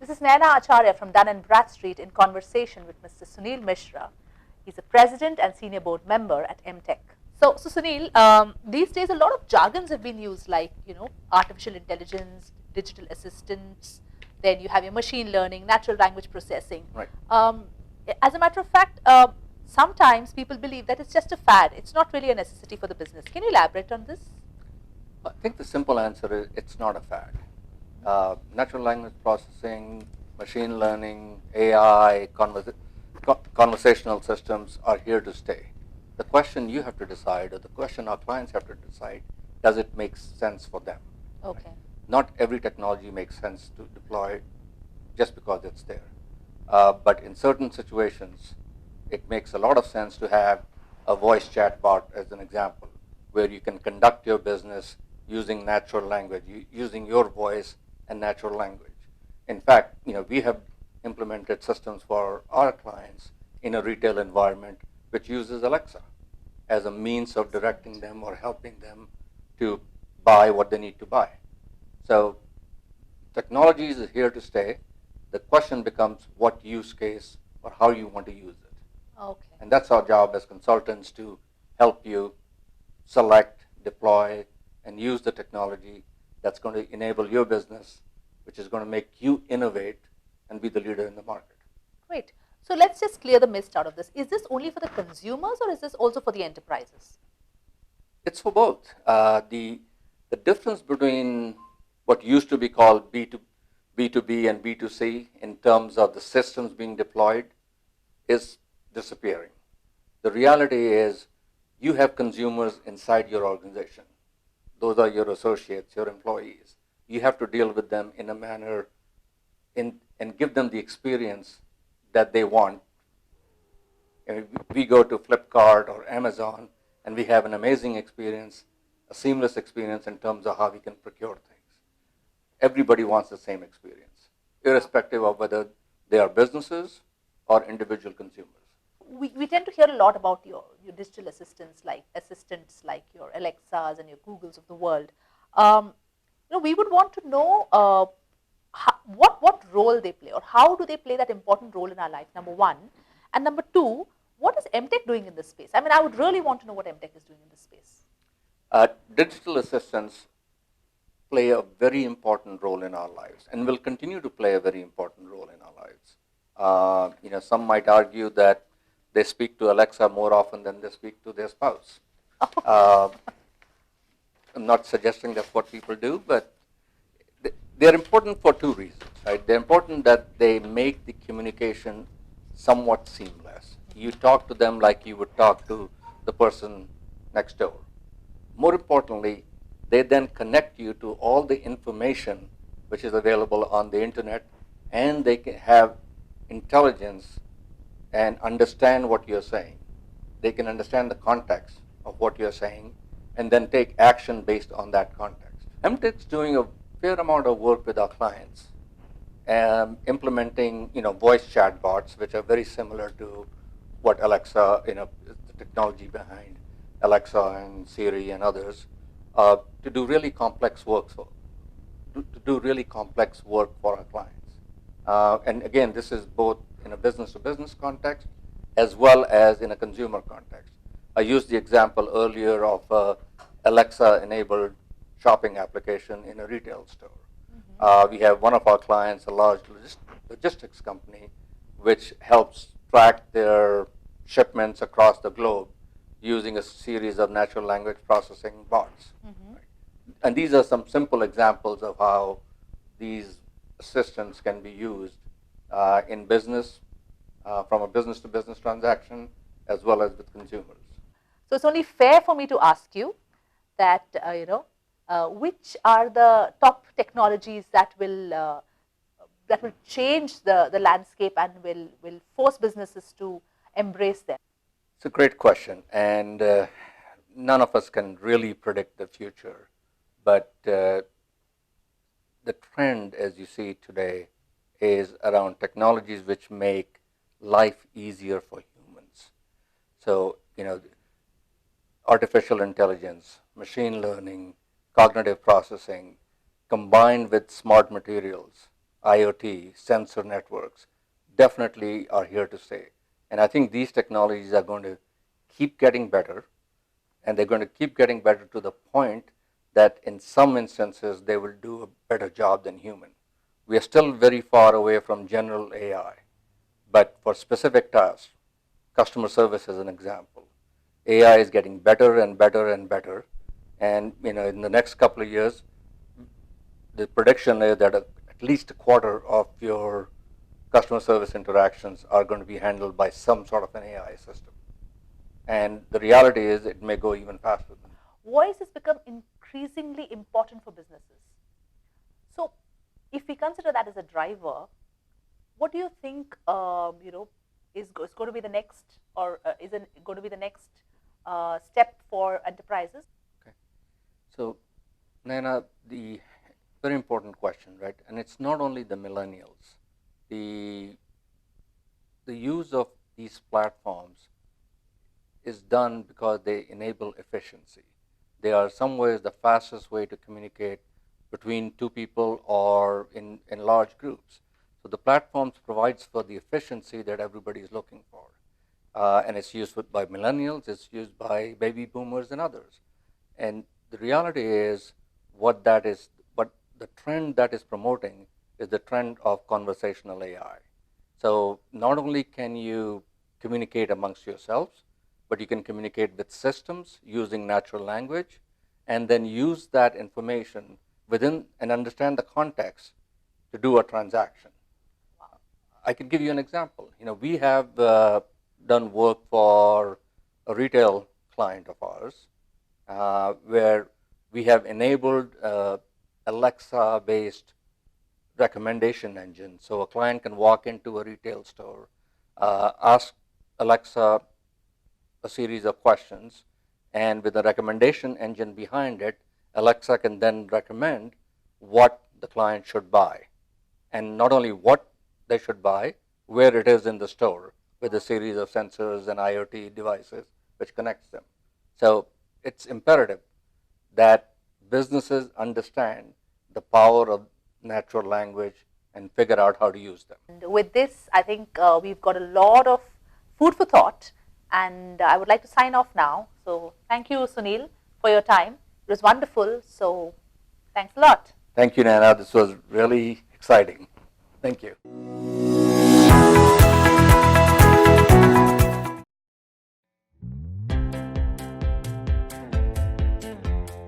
This is Naina Acharya from Dun and Bradstreet in conversation with Mr. Sunil Misra. He's a president and senior board member at Emtec. So Sunil, these days a lot of jargons have been used, like artificial intelligence, digital assistants. Then you have your machine learning, natural language processing. Right. As a matter of fact, sometimes people believe that it's just a fad. It's not really a necessity for the business. Can you elaborate on this? I think the simple answer is it's not a fad. Natural language processing, machine learning, AI, conversational systems are here to stay. The question you have to decide, or the question our clients have to decide, does it make sense for them? Okay. Not every technology makes sense to deploy just because it's there. But in certain situations, it makes a lot of sense to have a voice chatbot as an example, where you can conduct your business using natural language, using your voice and natural language. In fact, we have implemented systems for our clients in a retail environment which uses Alexa as a means of directing them or helping them to buy what they need to buy. So technology is here to stay. The question becomes what use case or how you want to use it. Okay. And that's our job as consultants, to help you select, deploy, and use the technology that's going to enable your business, which is going to make you innovate and be the leader in the market. Great. So let's just clear the mist out of this. Is this only for the consumers, or is this also for the enterprises? It's for both. The difference between what used to be called B2B and B2C in terms of the systems being deployed is disappearing. The reality is you have consumers inside your organization. Those are your associates, your employees. You have to deal with them in a manner and give them the experience that they want. We go to Flipkart or Amazon and we have an amazing experience, a seamless experience in terms of how we can procure things. Everybody wants the same experience, irrespective of whether they are businesses or individual consumers. We tend to hear a lot about your digital assistants like your Alexas and your Googles of the world. We would want to know what role they play, or how do they play that important role in our life, number one. And number two, what is Emtec doing in this space? I mean, I would really want to know what Emtec is doing in this space. Digital assistants play a very important role in our lives and will continue to play a very important role in our lives. Some might argue that they speak to Alexa more often than they speak to their spouse. I'm not suggesting that's what people do, but they're important for two reasons, right? They're important that they make the communication somewhat seamless. You talk to them like you would talk to the person next door. More importantly, they then connect you to all the information which is available on the internet, and they can have intelligence and understand what you're saying. They can understand the context of what you're saying and then take action based on that context. Emtec's doing a fair amount of work with our clients, implementing voice chatbots, which are very similar to what Alexa, the technology behind Alexa and Siri and others, to do really complex work for our clients. And again, this is both in a business-to-business context as well as in a consumer context. I used the example earlier of Alexa-enabled shopping application in a retail store. We have one of our clients, a large logistics company, which helps track their shipments across the globe using a series of natural language processing bots. Right? And these are some simple examples of how these assistants can be used in business, from a business-to-business transaction, as well as with consumers. So it's only fair for me to ask you that, which are the top technologies that will change the landscape and will force businesses to embrace them? It's a great question, and none of us can really predict the future. But the trend, as you see today, is around technologies which make life easier for humans. So, artificial intelligence, machine learning, cognitive processing, combined with smart materials, IoT, sensor networks definitely are here to stay. And I think these technologies are going to keep getting better, and they're going to keep getting better to the point that in some instances they will do a better job than human. We are still very far away from general AI, but for specific tasks, customer service is an example. AI is getting better and better and better, and in the next couple of years, the prediction is that at least a quarter of your customer service interactions are going to be handled by some sort of an AI system. And the reality is it may go even faster than that. Voice has become increasingly important for businesses. So, if we consider that as a driver, what do you think? Is going to be the next, or is it going to be the next step for enterprises? Okay. So, Naina, the very important question, right? And it's not only the millennials. The the use of these platforms is done because they enable efficiency. They are some ways the fastest way to communicate between two people or in large groups. So the platforms provides for the efficiency that everybody is looking for. And it's used by millennials, it's used by baby boomers and others. And the reality is what the trend that is promoting is the trend of conversational AI. So not only can you communicate amongst yourselves, but you can communicate with systems using natural language and then use that information within and understand the context to do a transaction. I can give you an example. We have done work for a retail client of ours where we have enabled Alexa-based recommendation engine. So a client can walk into a retail store, ask Alexa a series of questions, and with a recommendation engine behind it, Alexa can then recommend what the client should buy. And not only what they should buy, where it is in the store with a series of sensors and IoT devices which connects them. So it's imperative that businesses understand the power of natural language and figure out how to use them. And with this, I think we've got a lot of food for thought, and I would like to sign off now. So thank you, Sunil, for your time. It was wonderful. So thanks a lot. Thank you, Nana. This was really exciting. Thank you.